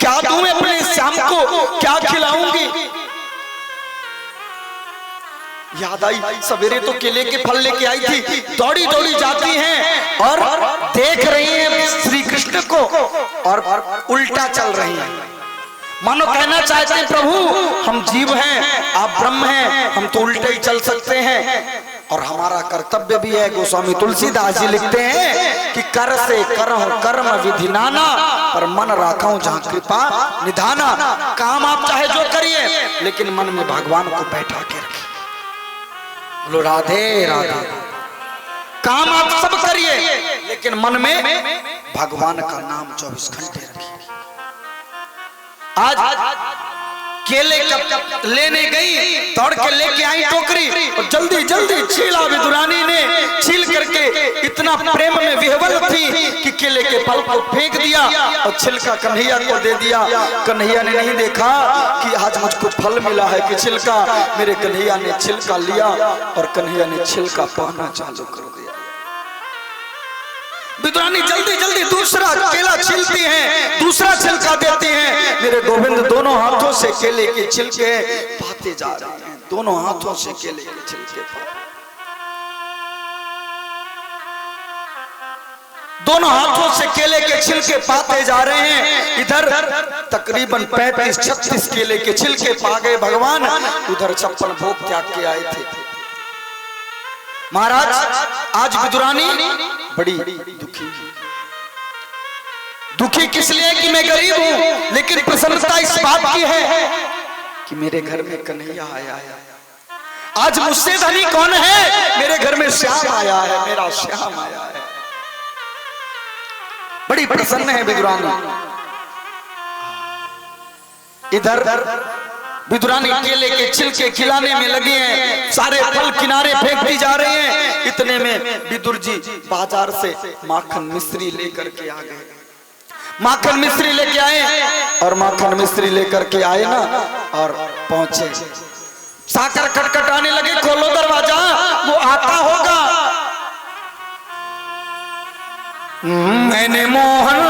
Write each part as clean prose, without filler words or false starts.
क्या दूं अपने श्याम को, क्या खिलाऊंगी। याद आई सवेरे तो केले के फल लेके आई थी, दौड़ी दौड़ी जाती हैं और देख रही हैं श्री कृष्ण को और उल्टा चल रही हैं। मानो कहना चाहते हैं प्रभु हम जीव हैं, आप ब्रह्म हैं, हम तो उल्टे ही चल सकते हैं और हमारा कर्तव्य भी है। गोस्वामी तुलसीदास जी लिखते हैं कि कर से करहु कर्म विधि नाना, पर मन राखूं जहां कृपा निधाना। काम आप चाहे जो करिए, लेकिन मन में भगवान को बैठा के रखिए। बोलो राधे राधे। काम आप सब करिए, लेकिन मन में भगवान का नाम 24 घंटे रखिए। आज केले कब लेने गई, दौड़ के लेके आई टोकरी और जल्दी जल्दी छीला। विदुरानी ने छील करके इतना प्रेम में विह्वल थी कि केले के फल को फेंक दिया और छिलका कन्हैया को दे दिया। कन्हैया ने नहीं देखा कि आज मुझको फल मिला है कि छिलका। मेरे कन्हैया ने छिलका लिया और कन्हैया ने छिलका पाना चालू कर दिया। विदुरानी जल्दी जल्दी दूसरा केला छीलती हैं, दूसरा छिलका देती हैं। मेरे गोविंद दोनों हाथों से केले के छिलके पाते जा रहे हैं, दोनों हाथों से केले के छिलके दोनों हाथों से केले के छिलके पाते जा रहे हैं। इधर तकरीबन 35-36 केले के छिलके पा गए भगवान, उधर 56 भोग त्याग के आए थे। महाराज आज विदुरानी बड़ी दुखी किस लिए कि मैं गरीब हूं, लेकिन प्रसन्नता इस बात की है कि मेरे घर में कन्हैया आया है। आज मुझसे धनी कौन है, मेरे घर में श्याम आया है, मेरा श्याम आया है। बड़ी प्रसन्न है विदुरानी। इधर विदुरानी केले के छिलके खिलाने में लगे हैं, सारे फल किनारे फेंकती जा रहे हैं। इतने में विदुर जी बाजार से माखन मिश्री लेकर के आ गए। माखन मिश्री लेके आए और माखन मिश्री लेकर के आए ना और पहुंचे। साकर खटखटाने लगे, खोलो दरवाजा, वो आता होगा। मैंने मोहन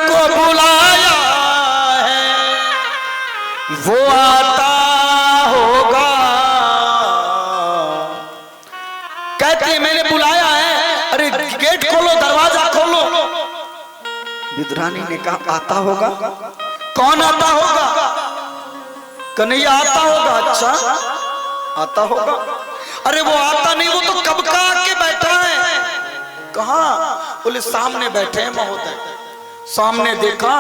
को बुलाया है, वो आता होगा। कहती है मैंने बुलाया है, अरे गेट खोलो, दरवाजा खोलो। विदुरानी ने कहा आता होगा, कौन आता होगा? कन्हैया आता होगा। अच्छा आता होगा, अरे वो आता नहीं, वो तो कब का आके बैठा है। कहाँ? बोले सामने बैठे हैं महोदय। सामने देखा,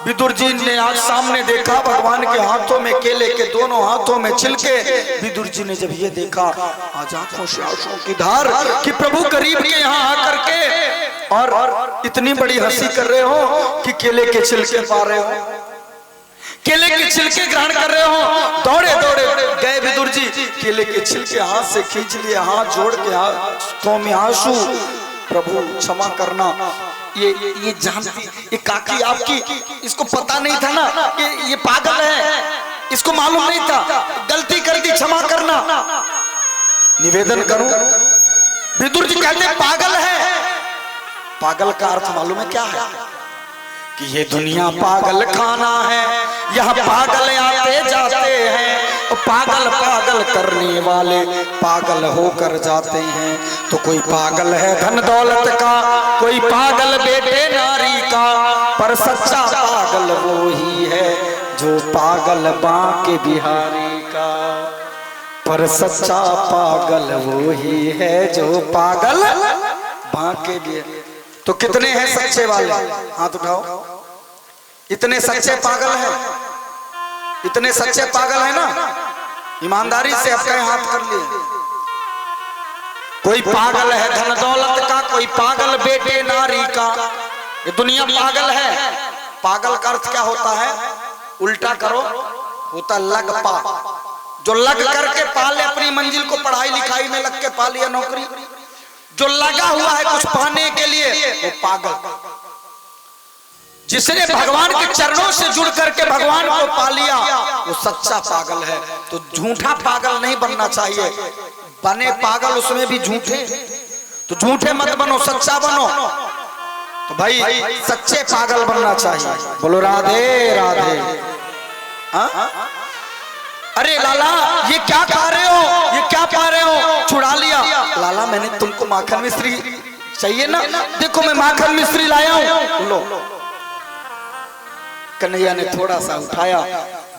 विदुर जी ने आज सामने देखा भगवान के हाथों में केले के दोनों हाथों में छिलके। विदुर जी ने जब ये देखा, आज आंखों से आंसुओं की धार कि प्रभु करीब के यहाँ आकर के और इतनी बड़ी हंसी कर रहे हो कि केले के छिलके पा रहे हो, केले के छिलके ग्रहण कर रहे हो। दौड़े दौड़े गए विदुर जी, केले के छिलके हाथ से खींच लिए, हाथ जोड़ के हाथों में आंसू। प्रभु क्षमा करना, ये जानती, ये काकी आपकी, इसको पता नहीं था ना, ये पागल है, इसको मालूम नहीं था, गलती कर दी, क्षमा करना, निवेदन करूं। विदुर जी कहते पागल है। पागल का अर्थ मालूम है क्या है? कि ये दुनिया पागल खाना है, यहाँ पागल आते जाते हैं, पागल पागल करने वाले पागल होकर जाते हैं। तो कोई पागल है धन दौलत का, कोई पागल बेटे नारी का, पर सच्चा पागल वो ही है जो पागल बांके बिहारी का। पर सच्चा पागल वो ही है जो पागल बांके बिहारी। तो कितने हैं सच्चे वाले? हाथ उठाओ। इतने सच्चे पागल हैं, इतने सच्चे पागल है ना? ईमानदारी से अपने हाथ कर लिए। कोई पागल है धन दौलत का, कोई पागल बेटे नारी का। ये दुनिया पागल है। पागल का अर्थ क्या होता है? उल्टा करो, होता लग पा। जो लग करके पाले अपनी मंजिल को, पढ़ाई लिखाई में लग के पा लिया नौकरी, जो लगा हुआ है कुछ पाने के लिए, वो पागल। जिसने भगवान के चरणों से जुड़ करके भगवान को पा लिया, वो सच्चा पागल है। तो झूठा पागल नहीं बनना चाहिए। बने पागल उसमें भी झूठे, तो झूठे मत बनो, सच्चा बनो। तो भाई सच्चे पागल बनना चाहिए। बोलो राधे राधे। हाँ? अरे लाला ये क्या खा रहे हो, ये क्या पा रहे हो? छुड़ा लिया। लाला मैंने तुमको माखन मिश्री चाहिए ना, देखो मैं माखन मिश्री लाया हूँ, लो। कन्हैया ने थोड़ा सा उठाया,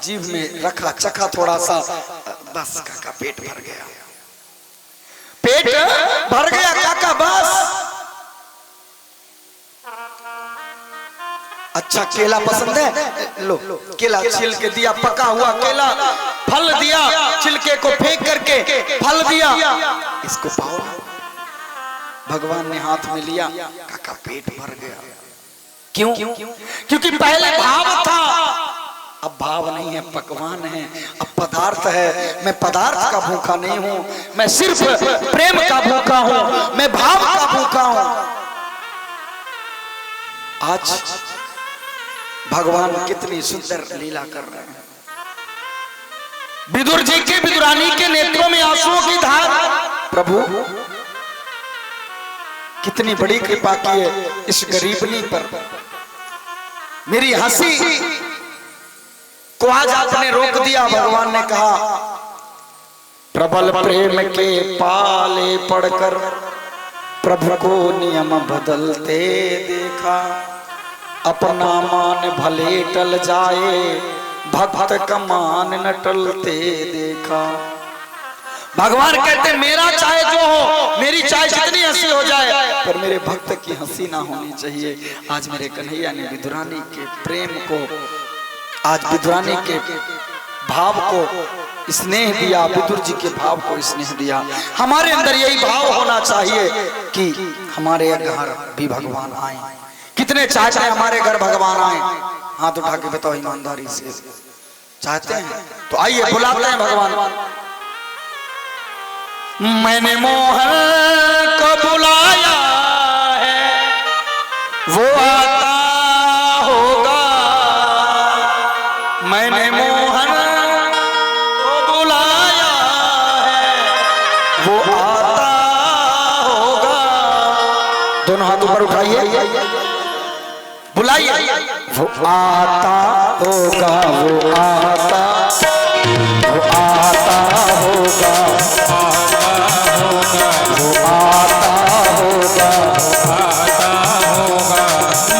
जीभ में रखा, चखा थोड़ा सा, बस काका पेट भर गया, पेट भर गया काका बस। अच्छा केला पसंद है, लो केला छिल के दिया, पका हुआ केला, फल दिया, छिलके को फेंक करके फल दिया, इसको पाओ। भगवान ने हाथ में लिया, काका पेट भर गया। क्यों? क्योंकि पहले भाव था, अब भाव नहीं है, पकवान है, अब पदार्थ है। मैं पदार्थ का भूखा नहीं हूं, मैं सिर्फ प्रेम का भूखा हूं, मैं भाव का भूखा हूं। आज भगवान कितनी सुंदर लीला कर रहे हैं। विदुर जी के, विदुरानी के नेत्रों में आंसुओं की धार। प्रभु कितनी बड़ी कृपा की है इस गरीबनी पर। मेरी हंसी को आज आपने रोक दिया। भगवान ने कहा प्रबल प्रेम के पाले पड़कर प्रभु को नियम बदलते देखा, अपना मान भले टल जाए भक्त का मान न टलते देखा। भगवान कहते मेरा चाहे जो हो, मेरी चाहे जितनी हंसी हो जाए, पर मेरे भक्त की हंसी ना होनी चाहिए। आज मेरे कन्हैया ने विदुरानी के प्रेम को, आज विदुरानी के भाव को स्नेह दिया, विदुर जी के भाव को स्नेह दिया। हमारे अंदर यही भाव होना चाहिए कि हमारे घर भी भगवान आए। कितने चाहते हैं हमारे घर भगवान आए? हाथ उठा के बताओ ईमानदारी से। चाहते हैं तो आइए, बुलाते हैं भगवान। मैंने मोहन को बुलाया है, वो आता होगा। मैंने मोहन को बुलाया है, वो आता होगा। दोनों हाथ ऊपर उठाइए, बुलाइए। वो आता होगा, वो आता, वो आता होगा, वो आता होगा, आता होगा।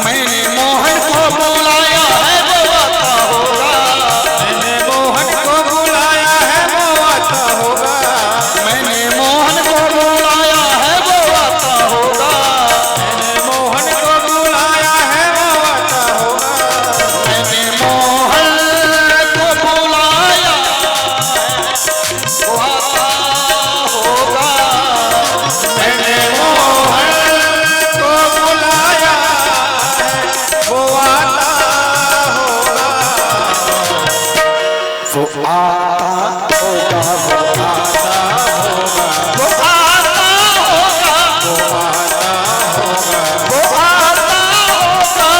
मैंने मोहन को बुलाया है, वो आता होगा। मैंने मोहन को बुलाया है, वो आता होगा। मैंने मोहन को बुलाया है, वो आता होगा। मैंने मोहन को बुलाया है, वो आता होगा। मैंने मोहन को बुलाया है, वो आता होगा। मैंने मोहन को बुलाया है, वो आता होगा। वो आता होगा, वो आता होगा, वो आता होगा, वो आता होगा, वो आता होगा।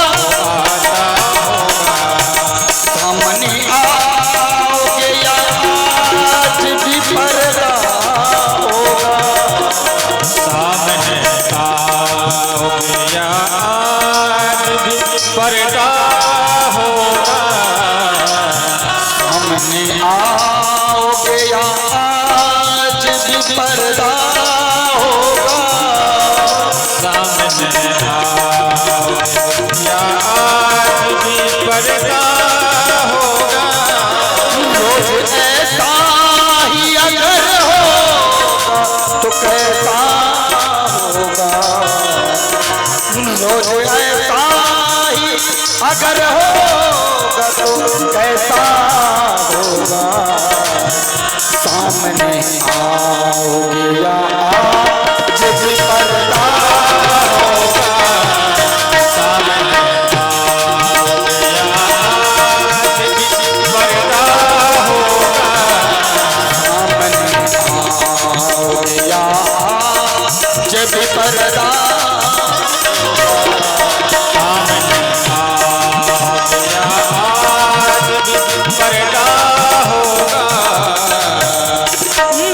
सामने आओगे या आज भी पर्दा होगा। सामने आओगे या आज भी पर्दा होगा। सामने आओगे या आज भी पर्दा होगा। सामने आओगे या आज भी पर्दा होगा। रोज ऐसा ही अगर होगा तो कैसा होगा। रोज ऐसा ही अगर होगा तो कैसा होगा। सामने आओगे या आज भी पर्दा होगा। सामने आओगे या आज भी पर्दा होगा। सामने आओगे या आज भी पर्दा होगा।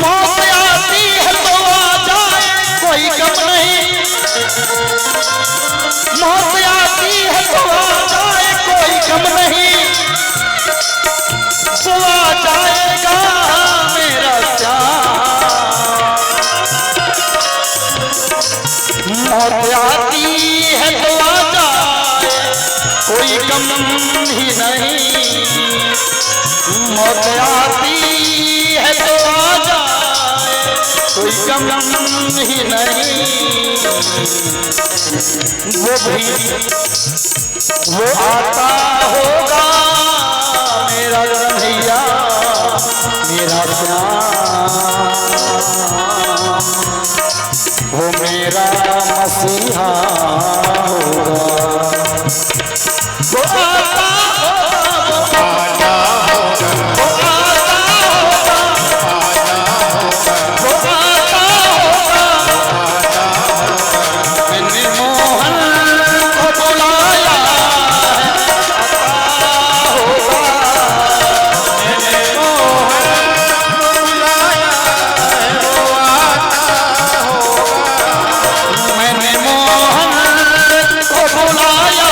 मौत आती है तो आ जा, ही नहीं, मौत आती है तो आ जाए, कोई गम ही नहीं। वो आता होगा मेरा कन्हैया, मेरा श्याम, वो मेरा मसीहा होगा। वो आता होगा, वो आता होगा, वो आता होगा। मैंने मोहन को बुलाया है, आता होगा। मैंने मोहन को बुलाया है, वो आता होगा। मैंने मोहन को बुलाया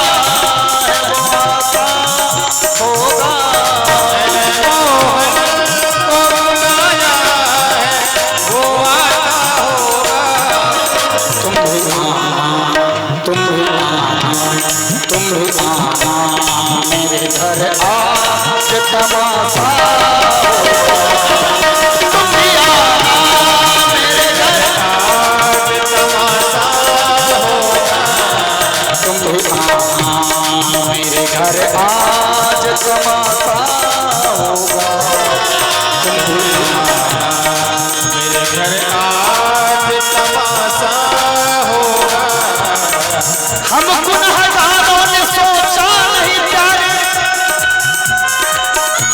है, वो आता होगा। मैंने मोहन को बुलाया है, वो आता होगा। तुम भी आना मेरे घर आज तमाशा होगा। तुम भी आना मेरे घर आज तमाशा होगा। तुम भी आना मेरे घर आज तमाशा होगा। तुम भी आना मेरे घर आज तमाशा होगा। हम गुनहगारों ने सोचा नहीं प्यारे,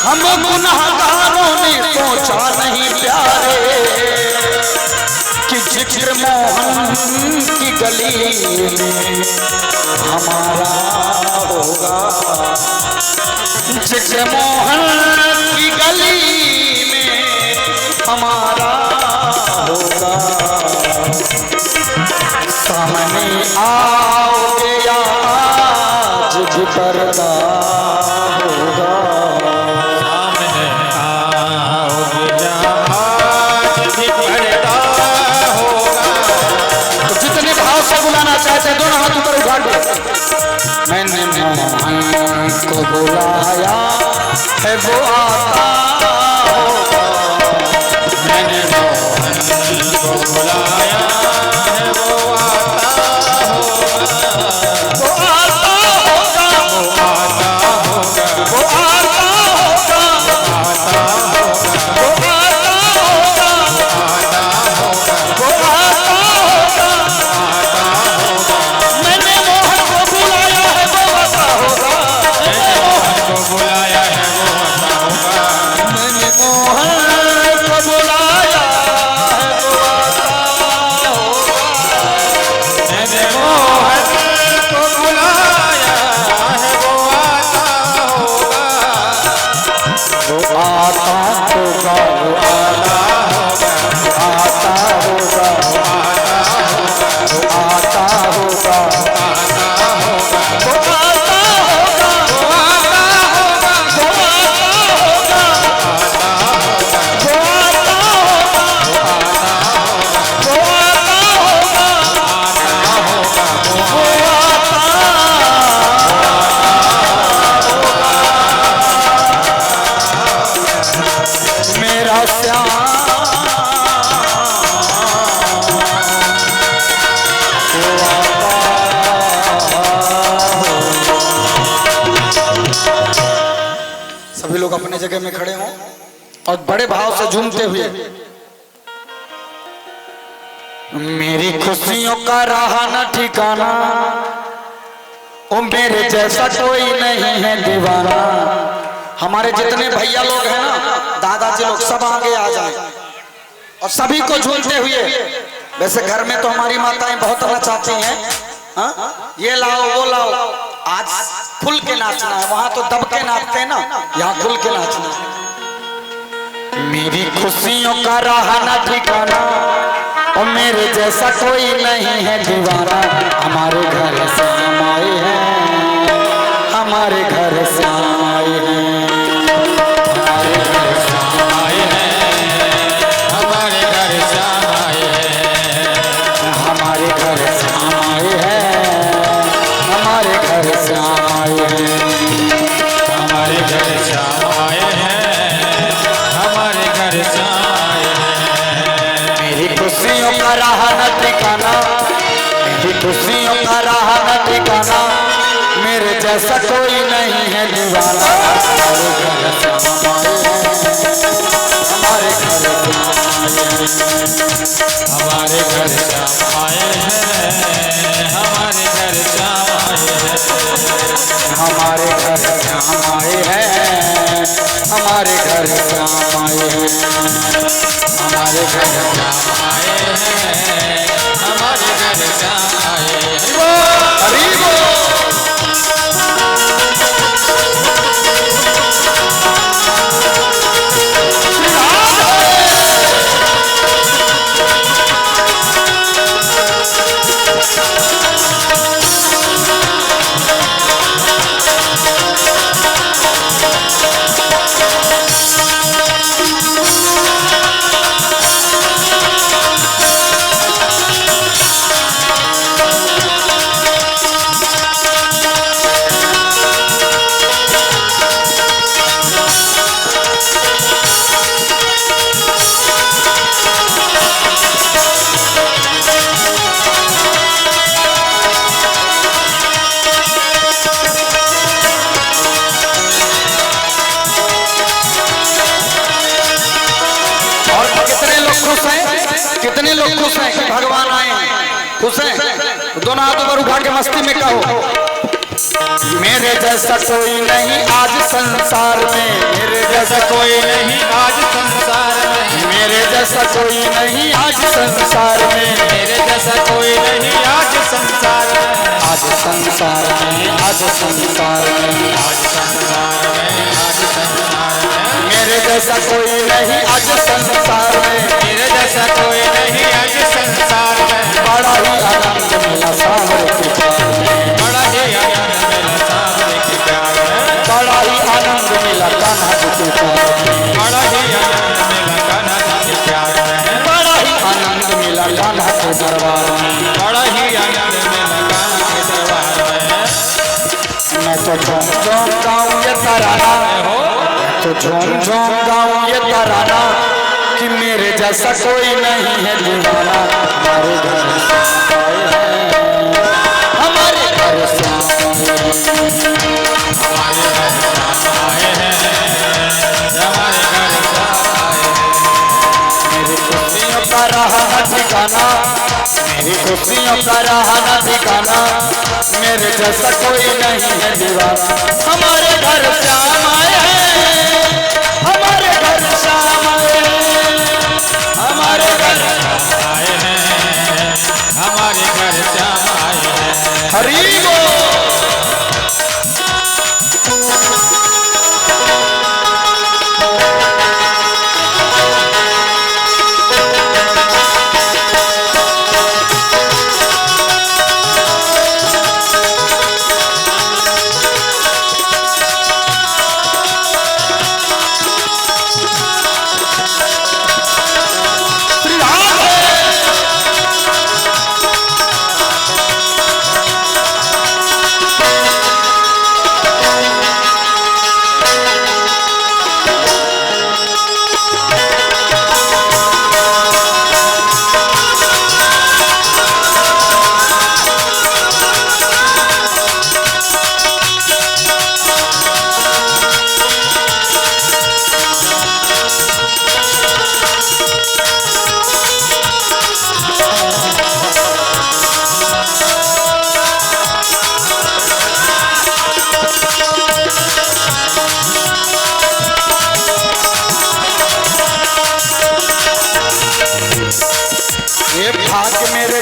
हम गुनहगारों ने सोचा नहीं प्यारे, कि जिक्र मोहन की गली में हमारा होगा। जिक्र मोहन की गली में हमारा होगा। सामने आओगे आज भी पर्दा होगा। सामने आओगे आज भी पर्दा होगा। तो जितने भाव से बुलाना चाहते हैं दोनों हाथ ऊपर उठा दो। मैंने मोहन को बुलाया है, वो आता होगा। मैंने मोहन को बुलाया है, वो आता होगा। वो आता होगा, वो आता होगा, वो आता होगा, आता होगा, वो आता होगा, आता होगा, वो आता होगा, आता होगा। मैंने मोहन को बुलाया है, वो आता होगा। मैंने मोहन को बुलाया है, वो आता होगा। मैंने मोहन को बुलाया है, वो आता होगा। मैंने मोहन को बुलाया है, वो आता होगा। वो आता होगा, वो आता होगा, आता होगा, वो आता होगा, आता होगा, वो आता होगा, वो आता होगा, वो आता होगा, वो आता होगा, वो आता होगा, वो आता होगा, वो आता मेरा श्याम, सभी लोग अपने जगह में खड़े हों और बड़े भाव से झूमते हुए। मेरी खुशियों का रहा न ठिकाना, ओ मेरे जैसा कोई नहीं है दीवाना। हमारे जितने भैया लोग हैं ना, दादाजी लोग, सब आगे आ जाए और सभी को झूलते हुए। वैसे घर में तो हमारी माताएं बहुत नचाती हैं, हाँ? ये लाओ वो लाओ। आज खुल के नाचना है, वहां तो दब के नाचते हैं ना, यहाँ खुल के नाचना है। मेरी खुशियों का रहा न ठिकाना, और मेरे जैसा कोई नहीं है दीवाना। हमारे घर से हम आए हैं, हमारे घर से हम आए हैं, हमारे घर से हम आए हैं, हमारे घर से हम आए हैं, हमारे घर से हम आए हैं, हमारे घर से हम आए हैं। घर श्याम आए हैं, हमारे घर श्याम आए हैं। मेरी खुशियों का रहा न ठिकाना, मेरी खुशियों का रहा न ठिकाना, मेरे जैसा कोई नहीं है दीवाना। हमारे घर हमारे घर श्याम आए हैं, हमारे घर श्याम आए हैं। हमारे घर श्याम आए हैं, हमारे घर श्याम आए हैं। हमारे घर श्याम आए हैं, हमारे घर श्याम आए हैं। हरि बोल। कितने लोग खुश हैं कि भगवान आए हैं? खुश हैं? दोनों हाथ ऊपर उठा के मस्ती में कहो, मेरे जैसा कोई नहीं आज संसार में, मेरे जैसा कोई नहीं आज संसार में, मेरे जैसा कोई नहीं आज संसार में, मेरे जैसा कोई नहीं आज संसार में। आज संसार में, आज संसार में, आज संसार में, आज संसार में, मेरे जैसा कोई नहीं आज संसार में, मेरे जैसा कोई नहीं आज संसार में। बड़ा ही आनंद मिला सावर के प्यार में, बड़ा ही आनंद मिला सावरे के प्यार में, बड़ा ही आनंद मिला कान्हा जी के प्यार में, बड़ा ही आनंद मिला कान्हा जी के प्यार में, बड़ा ही आनंद मिला कान्हा के दरबार में, बड़ा ही आनंद मिला कान्हा के दरबार में। मैं तो झूम झूम गाऊं ये तराना, तो झूम झूम गाऊं ये तराना, कि मेरे जैसा कोई नहीं है दीवाना। हमारे घर श्याम आए हैं, हमारे घर श्याम हमारे घर श्याम आए हैं, हमारे घर श्याम आए हैं। मेरी खुशियों का रहा न ठिकाना, मेरी खुशियों का रहा न ठिकाना, मेरे जैसा कोई नहीं है दीवाना। हमारे घर श्याम आए हैं, हमारे घर श्याम आए हैं, हमारे घर आए हैं, हमारे घर श्याम आए हैं। हरि बोल।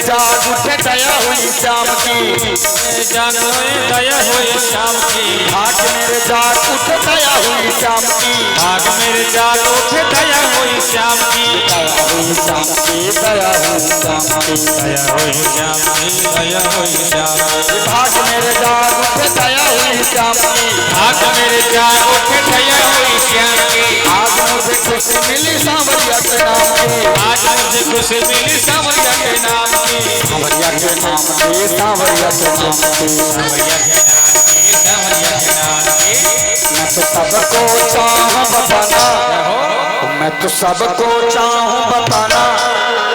जाग उठे दया हुई श्याम की, जाग दया हुई श्याम की, भाग मेरे जाग उठे दया हुई श्याम की, भाग मेरे जाग उठे दया हुई श्याम की, दया हुई श्याम की, दया हुई श्याम की, दया हुई श्याम की, दया हुई श्याम की, भाग मेरे जाग उठे दया हुई श्याम की, भाग मेरे जाग उठे दया हुई श्याम की, आज मुझे खुशी मिली सांवरिया के नाम की, आज मुझे खुशी मिली सांवरिया के नाम की, सांवरिया के नाम की, सांवरिया के नाम की, सांवरिया के नाम की, सांवरिया के नाम की। मैं तो सबको चाहूं बताना, मैं तो सबको चाहूं बताना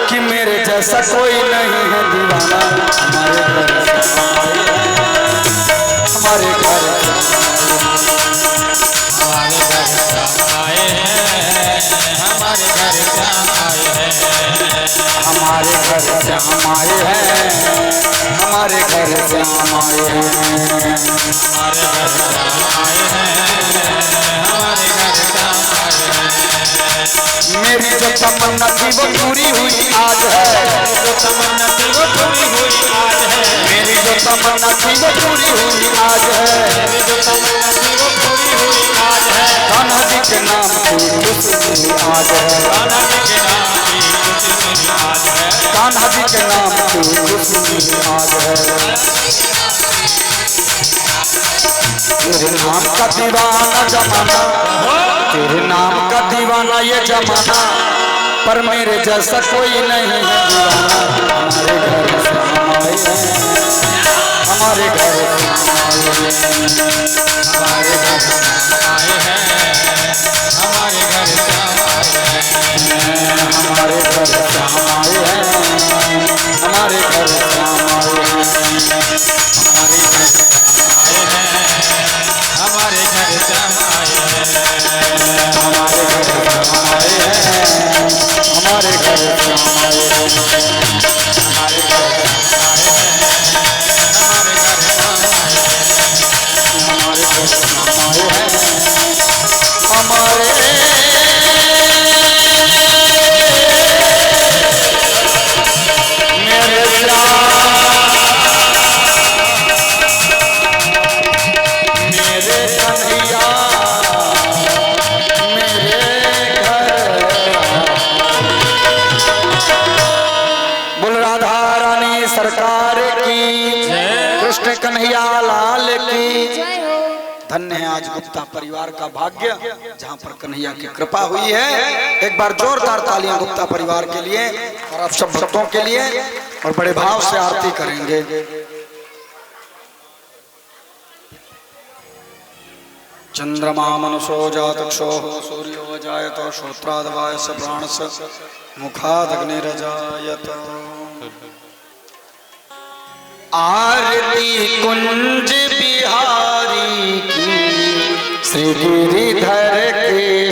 कि मेरे जैसा कोई नहीं है दीवाना। हमारे घर हमारे घर हमारे घर से हम आए हैं, हमारे घर से हम आए हैं, हमारे घर आए हैं, हमारे घर आए हैं। मेरी जो तमन्ना थी वो पूरी हुई आज है, जो तमन्ना थी वो पूरी हुई आज है, मेरी जो तमन्ना थी वो पूरी हुई आज है, मेरी जो तमन्ना थी वो पूरी हुई आज है। कान्हा जी के नाम की खुशी आज है, कान्हा जी के नाम की खुशी आज है, कान्हा जी के नाम की खुशी आज है। तेरे नाम का दीवाना जमाना, तेरे नाम का दीवाना ये जमाना, पर मेरे जैसा कोई नहीं है दीवाना। हमारे घर से हमारे घर आए हैं, हमारे घर हमारे घर से हम आए हैं, हमारे घर से हम आए हैं, हमारे घर आए हैं, हमारे घर से हम आए हैं, हमारे घर से हम आए हैं, हमारे घर से हमारे घर से हम आए हैं, हमारे मेरे मेरे कन्हैया मेरे घर। बोल राधा रानी सरकार की, कृष्ण कन्हैया लाल की। धन्य है आज गुप्ता परिवार का भाग्य, जहां पर कन्हैया की कृपा हुई है। एक बार जोरदार तालियां गुप्ता परिवार के लिए और आप सब भक्तों के लिए, और बड़े भाव से आरती करेंगे। चंद्रमा मनुषो जातक्षो सूर्यो अजायत श्रोत्रादवाय स प्राणस मुखादग्निरजायत। आरती कुंज बिहारी की, श्री गिरिधर के